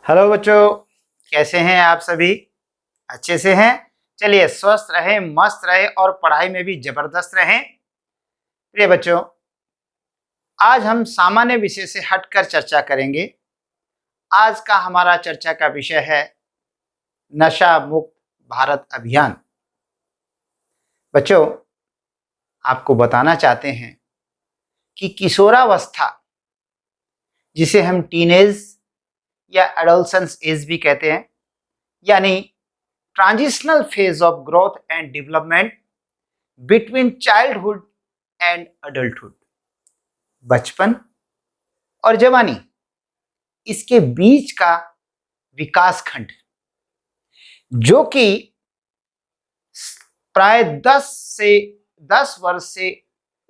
Hello बच्चों, कैसे हैं आप सभी? अच्छे से हैं? चलिए, स्वस्थ रहें, मस्त रहें और पढ़ाई में भी जबरदस्त रहें। प्रिय बच्चों, आज हम सामान्य विषय से हटकर चर्चा करेंगे। आज का हमारा चर्चा का विषय है नशा मुक्त भारत अभियान। बच्चों, आपको बताना चाहते हैं कि किशोरावस्था, जिसे हम टीनेज या एडोलसेंस एज भी कहते हैं, यानी transitional phase of growth and development between childhood and adulthood, बचपन और जवानी, इसके बीच का विकास खंड, जो कि प्राय 10 वर्ष से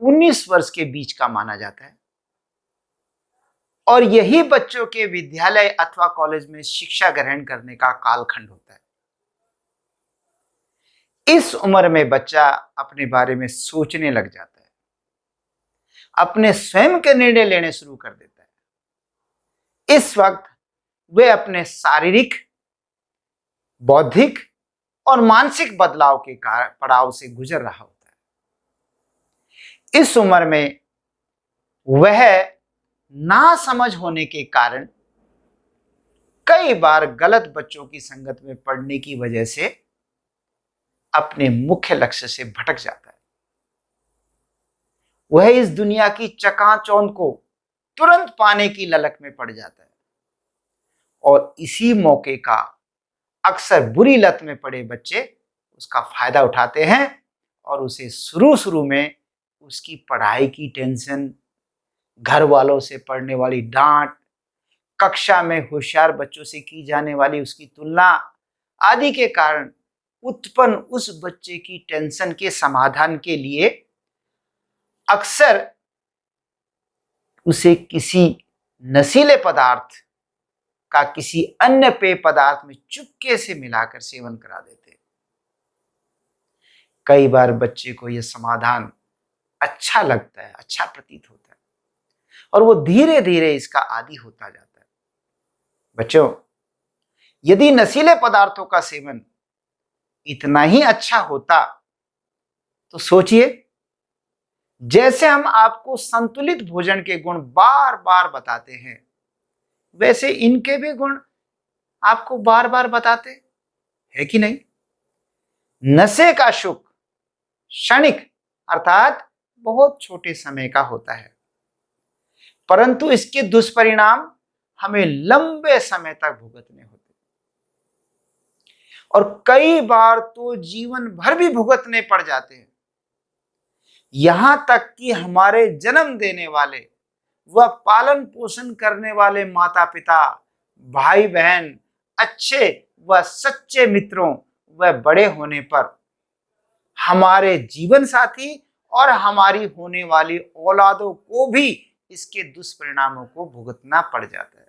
19 वर्ष के बीच का माना जाता है। और यही बच्चों के विद्यालय अथवा कॉलेज में शिक्षा ग्रहण करने का कालखंड होता है। इस उम्र में बच्चा अपने बारे में सोचने लग जाता है, अपने स्वयं के निर्णय लेने शुरू कर देता है। इस वक्त वे अपने शारीरिक, बौद्धिक और मानसिक बदलाव के पड़ाव से गुजर रहा होता है। इस उम्र में वह नासमझ होने के कारण कई बार गलत बच्चों की संगत में पड़ने की वजह से अपने मुख्य लक्ष्य से भटक जाता है। वह इस दुनिया की चकाचौंध को तुरंत पाने की ललक में पड़ जाता है और इसी मौके का अक्सर बुरी लत में पड़े बच्चे उसका फायदा उठाते हैं और उसे शुरू में उसकी पढ़ाई की टेंशन, घर वालों से पड़ने वाली डांट, कक्षा में होशियार बच्चों से की जाने वाली उसकी तुलना आदि के कारण उत्पन्न उस बच्चे की टेंशन के समाधान के लिए अक्सर उसे किसी नशीले पदार्थ का किसी अन्य पेय पदार्थ में चुपके से मिलाकर सेवन करा देते। कई बार बच्चे को यह समाधान अच्छा लगता है, अच्छा प्रतीत होता है और वो धीरे धीरे इसका आदी होता जाता है। बच्चों, यदि नशीले पदार्थों का सेवन इतना ही अच्छा होता तो सोचिए, जैसे हम आपको संतुलित भोजन के गुण बार बार बताते हैं, वैसे इनके भी गुण आपको बार बार बताते हैं कि नहीं? नशे का सुख क्षणिक अर्थात बहुत छोटे समय का होता है, परंतु इसके दुष्परिणाम हमें लंबे समय तक भुगतने होते और कई बार तो जीवन भर भी भुगतने पड़ जाते हैं। यहां तक कि हमारे जन्म देने वाले व पालन पोषण करने वाले माता पिता, भाई बहन, अच्छे व सच्चे मित्रों व बड़े होने पर हमारे जीवन साथी और हमारी होने वाली औलादों को भी इसके दुष्परिणामों को भुगतना पड़ जाता है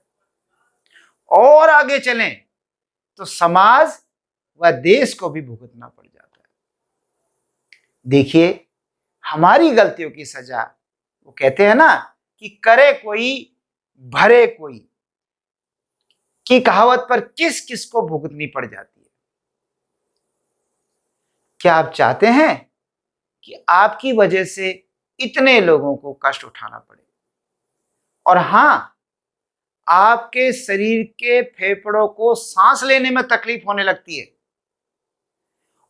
और आगे चलें तो समाज व देश को भी भुगतना पड़ जाता है। देखिए, हमारी गलतियों की सजा, वो कहते हैं ना कि करे कोई भरे कोई की कहावत पर किस किस को भुगतनी पड़ जाती है। क्या आप चाहते हैं कि आपकी वजह से इतने लोगों को कष्ट उठाना पड़े? और हां, आपके शरीर के फेफड़ों को सांस लेने में तकलीफ होने लगती है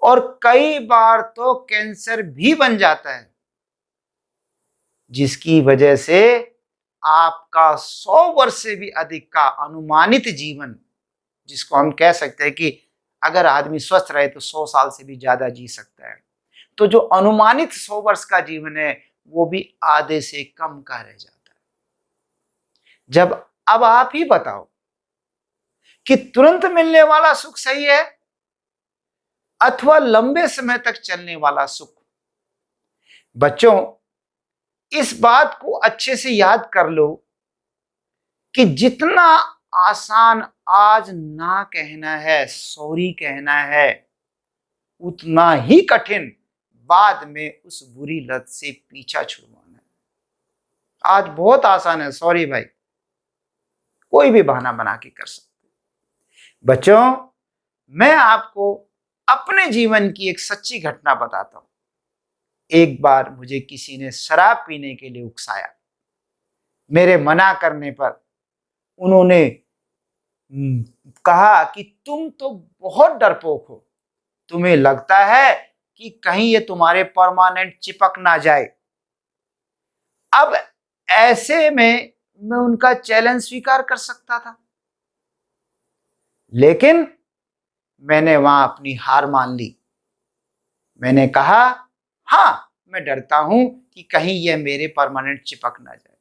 और कई बार तो कैंसर भी बन जाता है, जिसकी वजह से आपका 100 वर्ष से भी अधिक का अनुमानित जीवन, जिसको हम कह सकते हैं कि अगर आदमी स्वस्थ रहे तो 100 साल से भी ज्यादा जी सकता है, तो जो अनुमानित 100 वर्ष का जीवन है वो भी आधे से कम का रह जाता है। जब अब आप ही बताओ कि तुरंत मिलने वाला सुख सही है अथवा लंबे समय तक चलने वाला सुख? बच्चों, इस बात को अच्छे से याद कर लो कि जितना आसान आज ना कहना है, सॉरी कहना है, उतना ही कठिन बाद में उस बुरी लत से पीछा छुड़वाना है। आज बहुत आसान है, सॉरी भाई, कोई भी बहाना बना के कर सकते, बच्चों, मैं आपको अपने जीवन की एक सच्ची घटना बताता हूं। एक बार मुझे किसी ने शराब पीने के लिए उकसाया। मेरे मना करने पर उन्होंने कहा कि तुम तो बहुत डरपोक हो, तुम्हें लगता है कि कहीं ये तुम्हारे परमानेंट चिपक ना जाए। अब ऐसे में मैं उनका चैलेंज स्वीकार कर सकता था, लेकिन मैंने वहां अपनी हार मान ली। मैंने कहा, हाँ, मैं डरता हूं कि कहीं यह मेरे परमानेंट चिपक ना जाए।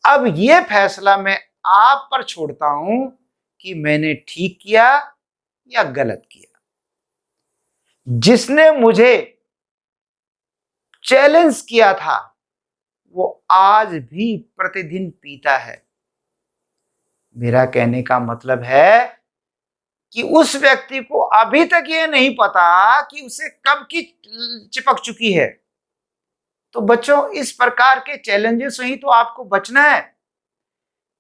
अब यह फैसला मैं आप पर छोड़ता हूं कि मैंने ठीक किया या गलत किया। जिसने मुझे चैलेंज किया था वो आज भी प्रतिदिन पीता है। मेरा कहने का मतलब है कि उस व्यक्ति को अभी तक ये नहीं पता कि उसे कब की चिपक चुकी है। तो बच्चों, इस प्रकार के चैलेंजेस से ही तो आपको बचना है।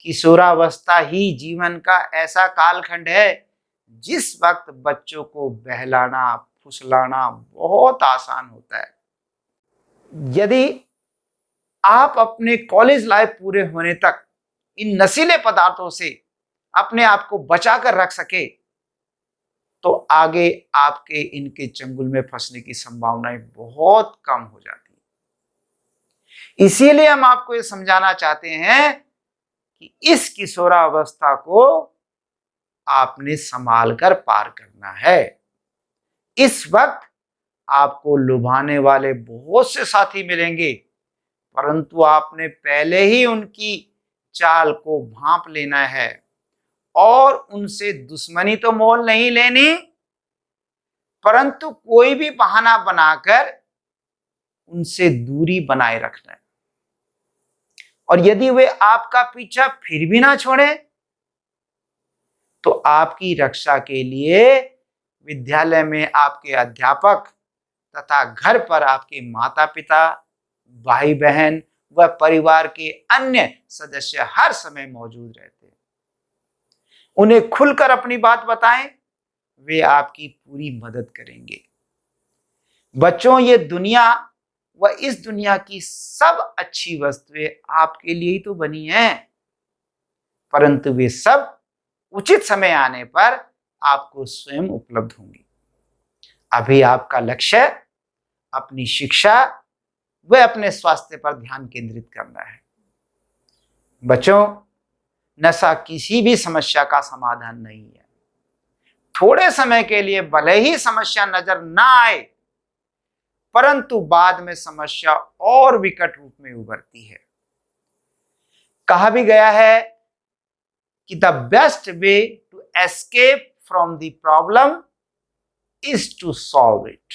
किशोरावस्था ही जीवन का ऐसा कालखंड है जिस वक्त बच्चों को बहलाना फुसलाना बहुत आसान होता है। यदि आप अपने कॉलेज लाइफ पूरे होने तक इन नशीले पदार्थों से अपने आप को बचा कर रख सके तो आगे आपके इनके चंगुल में फंसने की संभावनाएं बहुत कम हो जाती है। इसीलिए हम आपको ये समझाना चाहते हैं कि इस किशोरावस्था को आपने संभाल कर पार करना है। इस वक्त आपको लुभाने वाले बहुत से साथी मिलेंगे, परंतु आपने पहले ही उनकी चाल को भांप लेना है और उनसे दुश्मनी तो मोल नहीं लेनी, परंतु कोई भी बहाना बनाकर उनसे दूरी बनाए रखना है। और यदि वे आपका पीछा फिर भी ना छोड़े तो आपकी रक्षा के लिए विद्यालय में आपके अध्यापक तथा घर पर आपके माता पिता, भाई बहन व परिवार के अन्य सदस्य हर समय मौजूद रहते हैं। उन्हें खुलकर अपनी बात बताएं, वे आपकी पूरी मदद करेंगे। बच्चों, ये दुनिया व इस दुनिया की सब अच्छी वस्तुएं आपके लिए ही तो बनी हैं, परंतु वे सब उचित समय आने पर आपको स्वयं उपलब्ध होंगी। अभी आपका लक्ष्य अपनी शिक्षा व अपने स्वास्थ्य पर ध्यान केंद्रित करना है। बच्चों, नशा किसी भी समस्या का समाधान नहीं है। थोड़े समय के लिए भले ही समस्या नजर ना आए, परंतु बाद में समस्या और विकट रूप में उभरती है। कहा भी गया है कि the best way to escape from the problem is to solve it,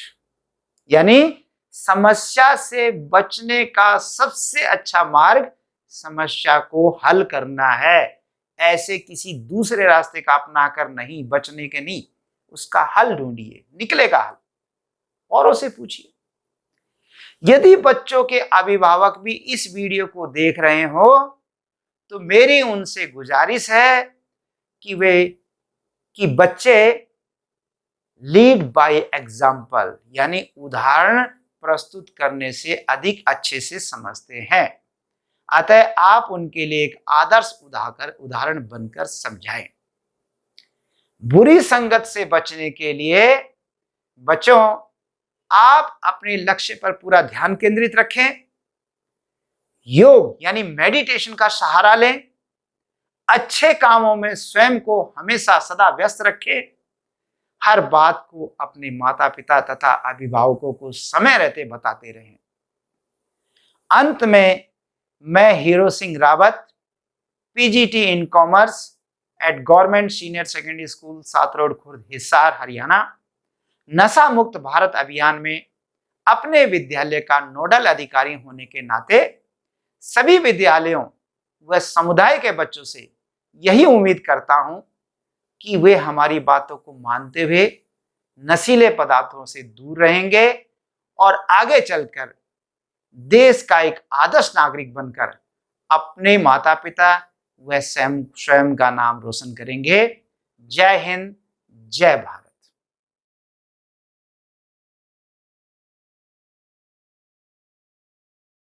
यानी समस्या से बचने का सबसे अच्छा मार्ग समस्या को हल करना है। ऐसे किसी दूसरे रास्ते का अपनाकर नहीं, बचने के नहीं, उसका हल ढूंढिए, निकलेगा हल। औरों से पूछिए। यदि बच्चों के अभिभावक भी इस वीडियो को देख रहे हो तो मेरी उनसे गुजारिश है कि बच्चे लीड बाय एग्जाम्पल, यानी उदाहरण प्रस्तुत करने से अधिक अच्छे से समझते हैं। अतः आप उनके लिए एक आदर्श उदाहरण बनकर समझाएं। बुरी संगत से बचने के लिए बच्चों, आप अपने लक्ष्य पर पूरा ध्यान केंद्रित रखें। योग यानी मेडिटेशन का सहारा लें। अच्छे कामों में स्वयं को हमेशा सदा व्यस्त रखें। हर बात को अपने माता पिता तथा अभिभावकों को समय रहते बताते रहें। अंत में मैं hero Singh Rawat, PGT in commerce eight government senior secondary school, सात रोड खुर्द, हिसार, हरियाणा, नशा मुक्त भारत अभियान में अपने विद्यालय का नोडल अधिकारी होने के नाते सभी विद्यालयों व समुदाय के बच्चों से यही उम्मीद करता हूं कि वे हमारी बातों को मानते हुए नशीले पदार्थों से दूर रहेंगे और आगे चलकर देश का एक आदर्श नागरिक बनकर अपने माता पिता व स्वयं का नाम रोशन करेंगे। जय हिंद, जय भारत।